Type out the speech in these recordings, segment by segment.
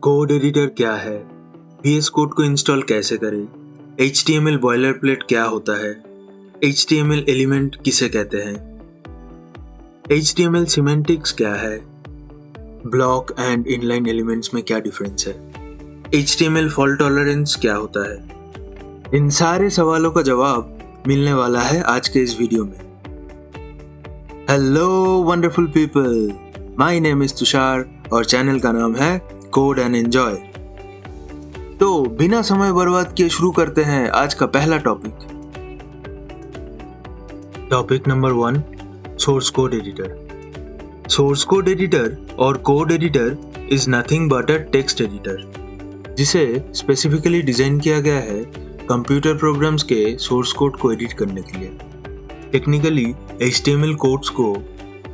Code editor क्या है, VS code को इंस्टॉल कैसे करें, HTML बॉयलरप्लेट क्या होता है, HTML एलिमेंट किसे कहते हैं, HTML सिमेंटिक्स क्या है, ब्लॉक एंड इनलाइन एलिमेंट्स में क्या डिफरेंस है, HTML फॉल्ट टॉलरेंस क्या होता है, इन सारे सवालों का जवाब मिलने वाला है आज के इस वीडियो में। Hello wonderful people, my name is Tushar और चैनल का नाम है कोड एंड एंजॉय। तो बिना समय बर्बाद किए शुरू करते हैं आज का पहला topic. Topic number 1, source code editor. Source code editor और code editor is nothing but a text editor, जिसे स्पेसिफिकली डिजाइन किया गया है कंप्यूटर प्रोग्राम्स के सोर्स कोड को एडिट करने के लिए। टेक्निकली HTML कोड्स को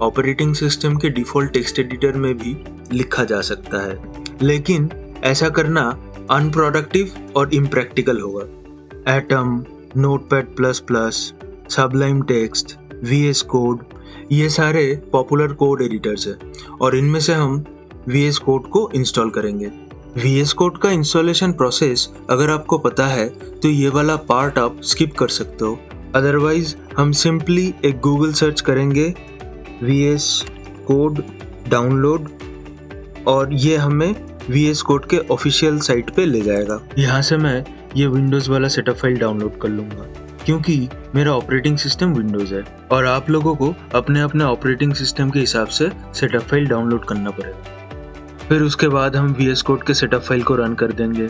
ऑपरेटिंग सिस्टम के डिफॉल्ट टेक्स्ट एडिटर में भी लिखा जा सकता है, लेकिन ऐसा करना अनप्रोडक्टिव और इम्प्रैक्टिकल होगा। Atom, notepad++, Sublime text, VS code, ये सारे पॉपुलर कोड एडिटर्स हैं और इनमें से हम VS कोड को इंस्टॉल करेंगे। VS कोड का इंस्टॉलेशन प्रोसेस अगर आपको पता है तो ये वाला पार्ट आप स्किप कर सकते हो, अदरवाइज हम सिंपली एक गूगल सर्च करेंगे VS कोड डाउनलोड और ये हमें VS कोड के ऑफिशियल साइट पे ले जाएगा। यहाँ से मैं ये विंडोज़ वाला सेटअप फाइल डाउनलोड कर लूँगा क्योंकि मेरा ऑपरेटिंग सिस्टम विंडोज़ है और आप लोगों को अपने अपने ऑपरेटिंग सिस्टम के हिसाब से सेटअप फाइल डाउनलोड करना पड़ेगा। फिर उसके बाद हम VS कोड के सेटअप फाइल को रन कर देंगे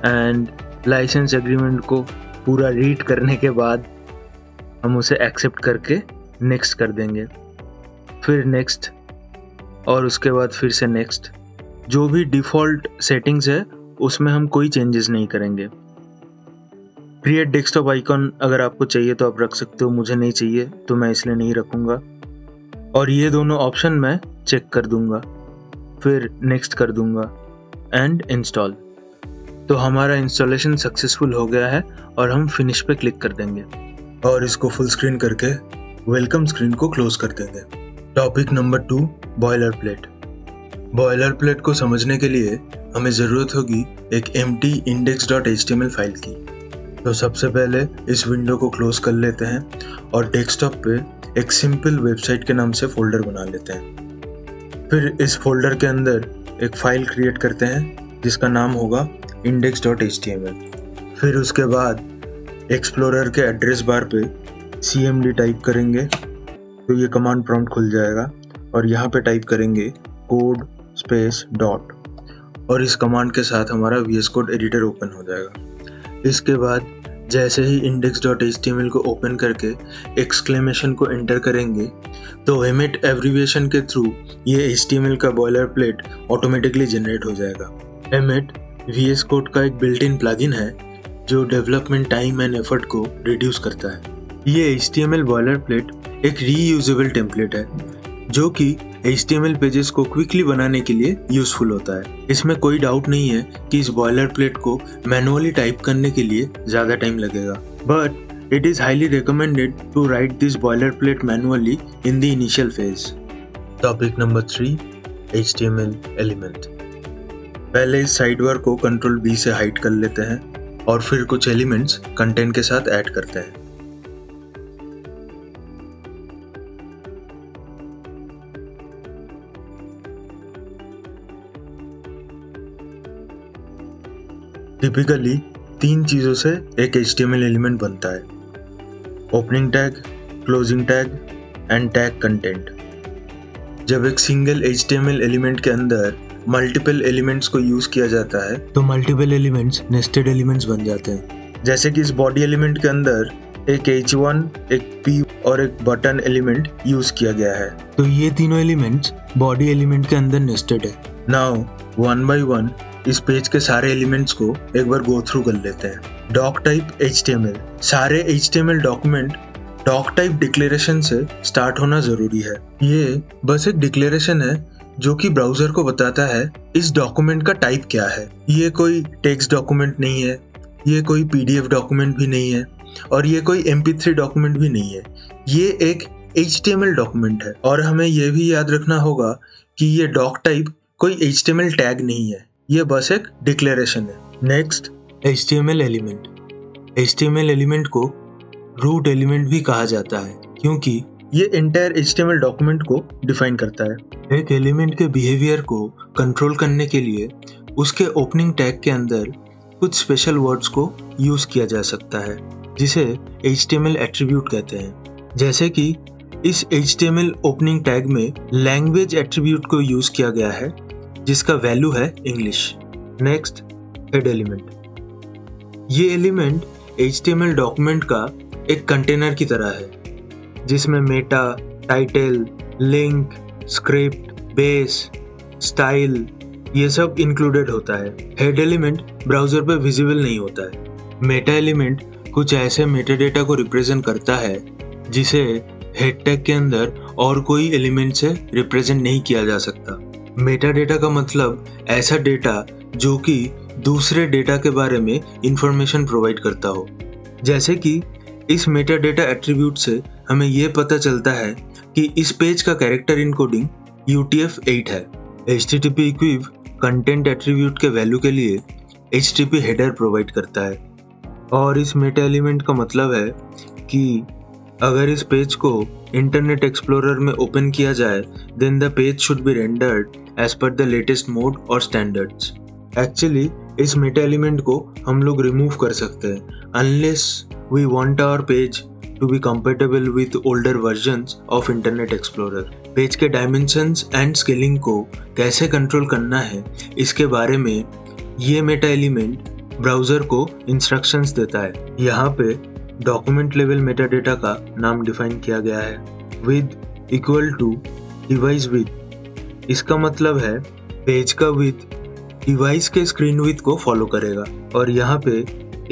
एंड लाइसेंस एग्रीमेंट को पूरा रीड करने के बाद हम उसे एक्सेप्ट करके नेक्स्ट कर देंगे, फिर नेक्स्ट और उसके बाद फिर से नेक्स्ट। जो भी डिफ़ॉल्ट सेटिंग्स है उसमें हम कोई चेंजेस नहीं करेंगे। क्रिएट डेस्कटॉप आइकॉन अगर आपको चाहिए तो आप रख सकते हो, मुझे नहीं चाहिए तो मैं इसलिए नहीं रखूँगा और ये दोनों ऑप्शन मैं चेक कर दूँगा, फिर नेक्स्ट कर दूँगा एंड इंस्टॉल। तो हमारा इंस्टॉलेशन सक्सेसफुल हो गया है और हम फिनिश पे क्लिक कर देंगे और इसको फुल स्क्रीन करके वेलकम स्क्रीन को क्लोज कर देंगे। Topic number 2, boilerplate. बॉयलरप्लेट को समझने के लिए हमें ज़रूरत होगी एक empty index.html फाइल की। तो सबसे पहले इस विंडो को क्लोज कर लेते हैं और डेस्कटॉप पे एक सिंपल वेबसाइट के नाम से फोल्डर बना लेते हैं। फिर इस फोल्डर के अंदर एक फाइल क्रिएट करते हैं जिसका नाम होगा index.html। फिर उसके बाद एक्सप्लोरर के एड्रेस बार पे cmd टाइप करेंगे तो ये कमांड प्रॉम्प्ट खुल जाएगा और यहाँ पे टाइप करेंगे कोड स्पेस डॉट और इस कमांड के साथ हमारा VS कोड एडिटर ओपन हो जाएगा। इसके बाद जैसे ही index.html को ओपन करके एक्सक्लेमेशन को एंटर करेंगे तो एमिट एब्रीविएशन के थ्रू ये HTML का बॉयलरप्लेट ऑटोमेटिकली जनरेट हो जाएगा। एमिट VS कोड का एक बिल्ट इन प्लगइन है जो डेवलपमेंट टाइम एंड एफर्ट को रिड्यूस करता है। ये HTML बॉयलरप्लेट एक रीयूजेबल टेम्पलेट है जो कि HTML पेजेस को क्विकली बनाने के लिए यूजफुल होता है। इसमें कोई डाउट नहीं है कि इस बॉयलरप्लेट को मैनुअली टाइप करने के लिए ज़्यादा टाइम लगेगा, but it is highly recommended to write this boilerplate manually in the initial phase. Topic number 3, HTML element. पहले इस साइडबार को Ctrl+V से हाइड कर लेते हैं और फिर कुछ एलिमेंट्स कंटेंट के साथ ऐड करते हैं। टिपिकली 3 चीज़ों से एक HTML एलिमेंट बनता है: opening tag, closing tag and tag content. जब एक सिंगल HTML एलिमेंट के अंदर मल्टीपल एलिमेंट्स को यूज़ किया जाता है तो मल्टीपल एलिमेंट्स नेस्टेड एलिमेंट्स बन जाते हैं। जैसे कि इस बॉडी एलिमेंट के अंदर एक H1, एक P और एक बटन एलिमेंट यूज़ किया गया है, तो ये तीनों एलिमेंट्स बॉडी एलिमेंट के अंदर नेस्टेड है। नाउ वन बाय वन इस पेज के सारे एलिमेंट्स को एक बार गो थ्रू कर लेते हैं। Doc type HTML। सारे HTML document doc type declaration से स्टार्ट होना ज़रूरी है। ये बस एक डिक्लेरेशन है जो कि ब्राउज़र को बताता है इस डॉक्यूमेंट का टाइप क्या है। ये कोई टेक्स्ट डॉक्यूमेंट नहीं है, ये कोई PDF डॉक्यूमेंट भी नहीं है और ये कोई MP3 डॉक्यूमेंट भी नहीं है। ये एक HTML डॉक्यूमेंट है और हमें यह भी याद रखना होगा कि ये डॉक टाइप कोई HTML टैग नहीं है, ये बस एक डिक्लेरेशन है। Next, HTML element. HTML element को रूट एलिमेंट भी कहा जाता है क्योंकि ये एंटायर HTML डॉक्यूमेंट को डिफाइन करता है। एक एलिमेंट के बिहेवियर को कंट्रोल करने के लिए उसके ओपनिंग टैग के अंदर कुछ स्पेशल वर्ड्स को यूज किया जा सकता है जिसे HTML एट्रीब्यूट कहते हैं। जैसे कि इस HTML ओपनिंग टैग में लैंग्वेज एट्रीब्यूट को यूज किया गया है जिसका वैल्यू है इंग्लिश। Next, head element. ये एलिमेंट HTML डॉक्यूमेंट का एक कंटेनर की तरह है जिसमें Meta, title, link, script, base, style ये सब इंक्लूडेड होता है। हेड एलिमेंट ब्राउजर पे विजिबल नहीं होता है। मेटा एलिमेंट कुछ ऐसे मेटा डेटा को रिप्रेजेंट करता है जिसे हेड टैग के अंदर और कोई एलिमेंट से रिप्रेजेंट नहीं किया जा सकता। मेटा डेटा का मतलब ऐसा डेटा जो कि दूसरे डेटा के बारे में इंफॉर्मेशन प्रोवाइड करता हो। जैसे कि इस मेटा डेटा एट्रीब्यूट से हमें ये पता चलता है कि इस पेज का कैरेक्टर इनकोडिंग UTF-8 है। HTTP इक्विव कंटेंट एट्रीब्यूट के वैल्यू के लिए HTTP हेडर प्रोवाइड करता है और इस मेटा एलिमेंट का मतलब है कि अगर इस पेज को इंटरनेट एक्सप्लोरर में ओपन किया जाए then the page should be rendered as per the latest mode और स्टैंडर्ड्स। एक्चुअली इस मेटा एलिमेंट को हम लोग रिमूव कर सकते हैं unless we want our page to be compatible with older versions of Internet Explorer। पेज के डायमेंशंस एंड स्केलिंग को कैसे कंट्रोल करना है इसके बारे में ये मेटा एलिमेंट ब्राउजर को इंस्ट्रक्शंस देता है। यहाँ पे डॉक्यूमेंट लेवल मेटा डेटा का नाम डिफाइन किया गया है। Width equal to device width, इसका मतलब है पेज का विथ डिवाइस के स्क्रीन विथ को फॉलो करेगा और यहाँ पे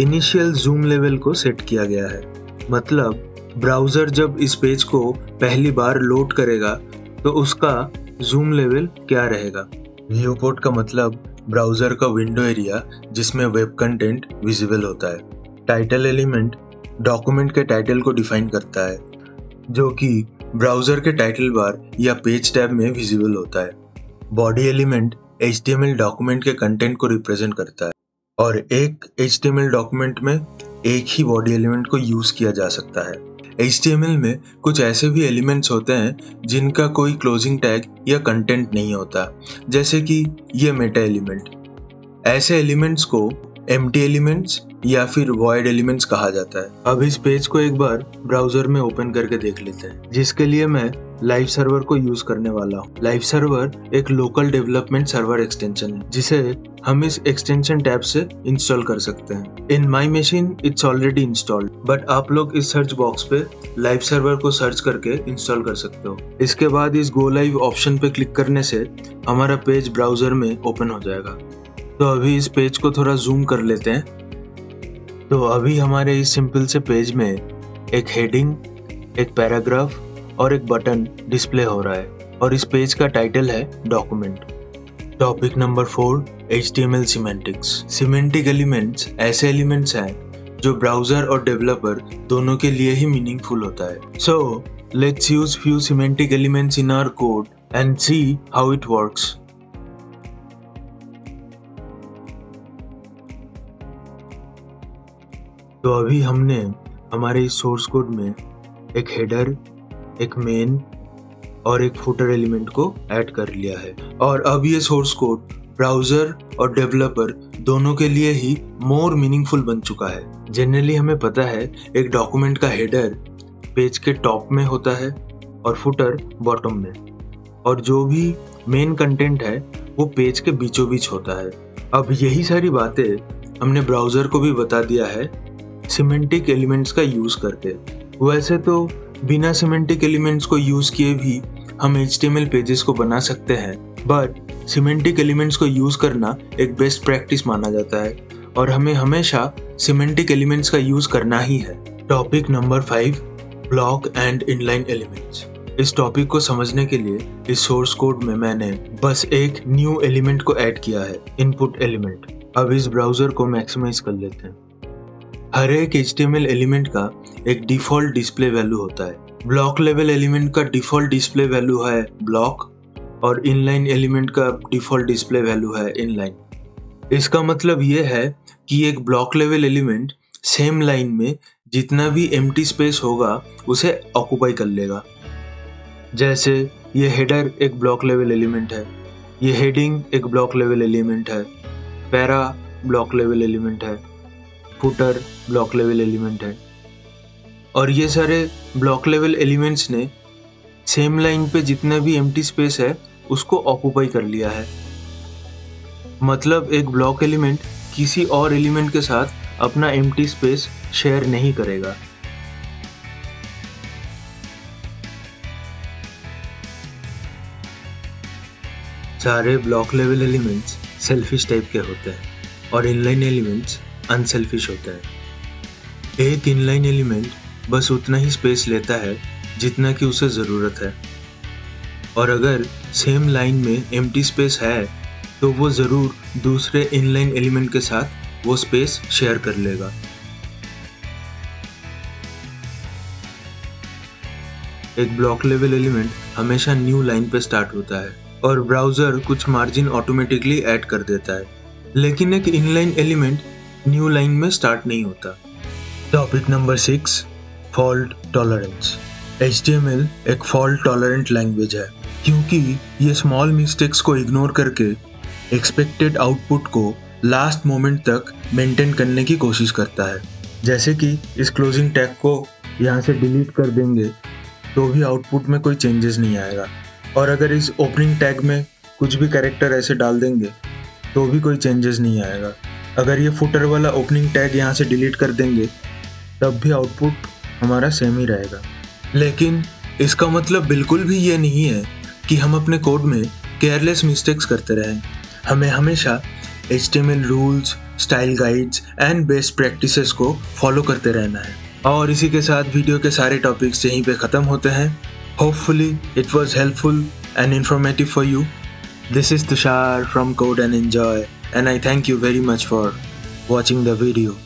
इनिशियल जूम लेवल को सेट किया गया है। मतलब ब्राउजर जब इस पेज को पहली बार लोड करेगा तो उसका जूम लेवल क्या रहेगा। व्यू पोर्ट का मतलब ब्राउजर का विंडो एरिया जिसमें वेब कंटेंट विजिबल होता है। टाइटल एलिमेंट डॉक्यूमेंट के टाइटल को डिफाइन करता है जो कि ब्राउजर के टाइटल बार या पेज टैब में विजिबल होता है। बॉडी एलिमेंट HTML डॉक्यूमेंट के कंटेंट को रिप्रेजेंट करता है और एक HTML डॉक्यूमेंट में एक ही बॉडी एलिमेंट को यूज किया जा सकता है। HTML में कुछ ऐसे भी एलिमेंट्स होते हैं जिनका कोई क्लोजिंग टैग या कंटेंट नहीं होता, जैसे कि ये मेटा एलिमेंट। ऐसे एलिमेंट्स को एम्प्टी एलिमेंट्स या फिर वॉइड एलिमेंट्स कहा जाता है। अब इस पेज को एक बार ब्राउजर में ओपन करके देख लेते हैं, जिसके लिए मैं लाइव सर्वर को यूज करने वाला हूँ। लाइव सर्वर एक लोकल डेवलपमेंट सर्वर एक्सटेंशन है जिसे हम इस एक्सटेंशन टैब से इंस्टॉल कर सकते हैं। In my machine it's already installed, but आप लोग इस सर्च बॉक्स पे लाइव सर्वर को सर्च करके इंस्टॉल कर सकते हो। इसके बाद इस गो लाइव ऑप्शन पे क्लिक करने से हमारा पेज ब्राउजर में ओपन हो जाएगा। तो अभी इस पेज को थोड़ा जूम कर लेते हैं। तो अभी हमारे इस सिंपल से पेज में एक हेडिंग, एक पैराग्राफ और एक बटन डिस्प्ले हो रहा है और इस पेज का टाइटल है document. Topic number 4, HTML semantics. Semantic elements ऐसे एलिमेंट्स हैं जो ब्राउजर और डेवलपर दोनों के लिए ही मीनिंगफुल होता है। So let's use few semantic elements in our code and see how it works. तो अभी हमने हमारे इस सोर्स कोड में एक हेडर, एक मेन और एक फुटर एलिमेंट को ऐड कर लिया है और अब ये सोर्स कोड ब्राउजर और डेवलपर दोनों के लिए ही मोर मीनिंगफुल बन चुका है। जनरली हमें पता है एक डॉक्यूमेंट का हेडर पेज के टॉप में होता है और फुटर बॉटम में, और जो भी मेन कंटेंट है वो पेज के बीचों बीच होता है। अब यही सारी बातें हमने ब्राउजर को भी बता दिया है सिमेंटिक एलिमेंट्स का यूज करके। वैसे तो बिना सिमेंटिक एलिमेंट्स को यूज किए भी हम HTML पेजेस को बना सकते हैं, बट सिमेंटिक एलिमेंट्स को यूज करना एक बेस्ट प्रैक्टिस माना जाता है और हमें हमेशा सिमेंटिक एलिमेंट्स का यूज करना ही है। Topic number 5, block and inline elements. इस टॉपिक को समझने के लिए इस सोर्स कोड में मैंने बस एक न्यू एलिमेंट को ऐड किया है, इनपुट एलिमेंट। अब इस ब्राउजर को मैक्सिमाइज कर लेते हैं। हर एक HTML एलिमेंट का एक डिफॉल्ट डिस्प्ले वैल्यू होता है। ब्लॉक लेवल एलिमेंट का डिफॉल्ट डिस्प्ले वैल्यू है ब्लॉक और इनलाइन एलिमेंट का डिफ़ॉल्ट डिस्प्ले वैल्यू है इनलाइन। इसका मतलब ये है कि एक block level element same line में जितना भी एम्प्टी स्पेस होगा उसे ऑक्यूपाई कर लेगा। जैसे ये हेडर एक ब्लॉक लेवल एलिमेंट है, ये हेडिंग एक ब्लॉक लेवल एलिमेंट है, पैरा ब्लॉक लेवल एलिमेंट है, फुटर ब्लॉक लेवल एलिमेंट है, और ये सारे ब्लॉक लेवल एलिमेंट्स ने सेम लाइन पे जितना भी एम्प्टी स्पेस है उसको ऑक्यूपाई कर लिया है। मतलब एक ब्लॉक एलिमेंट किसी और एलिमेंट के साथ अपना एम्प्टी स्पेस शेयर नहीं करेगा। सारे block level elements selfish type के होते हैं और इनलाइन एलिमेंट्स अनसेल्फिश होते हैं। एक इनलाइन एलिमेंट बस उतना ही स्पेस लेता है जितना कि उसे ज़रूरत है, और अगर सेम लाइन में एम्प्टी स्पेस है तो वो ज़रूर दूसरे इनलाइन एलिमेंट के साथ वो स्पेस शेयर कर लेगा। एक ब्लॉक लेवल एलिमेंट हमेशा न्यू लाइन पे स्टार्ट होता है और ब्राउज़र कुछ मार्जिन ऑटोमेटिकली ऐड कर देता है, लेकिन एक इनलाइन एलिमेंट न्यू लाइन में स्टार्ट नहीं होता। Topic number 6, fault tolerance. HTML एक फॉल्ट टॉलरेंट लैंग्वेज है क्योंकि ये स्मॉल मिस्टेक्स को इग्नोर करके एक्सपेक्टेड आउटपुट को लास्ट मोमेंट तक मेंटेन करने की कोशिश करता है। जैसे कि इस क्लोजिंग टैग को यहाँ से डिलीट कर देंगे तो भी आउटपुट में कोई चेंजेस नहीं आएगा, और अगर इस ओपनिंग टैग में कुछ भी कैरेक्टर ऐसे डाल देंगे तो भी कोई चेंजेस नहीं आएगा। अगर ये फुटर वाला ओपनिंग टैग यहाँ से डिलीट कर देंगे तब भी आउटपुट हमारा सेम ही रहेगा। लेकिन इसका मतलब बिल्कुल भी ये नहीं है कि हम अपने कोड में केयरलेस मिस्टेक्स करते रहें। हमें हमेशा HTML rules, style guides and best practices को फॉलो करते रहना है। और इसी के साथ वीडियो के सारे टॉपिक्स यहीं पे ख़त्म होते हैं। Hopefully it was helpful and informative for you. This is Tushar from Code and Enjoy, and I thank you very much for watching the video.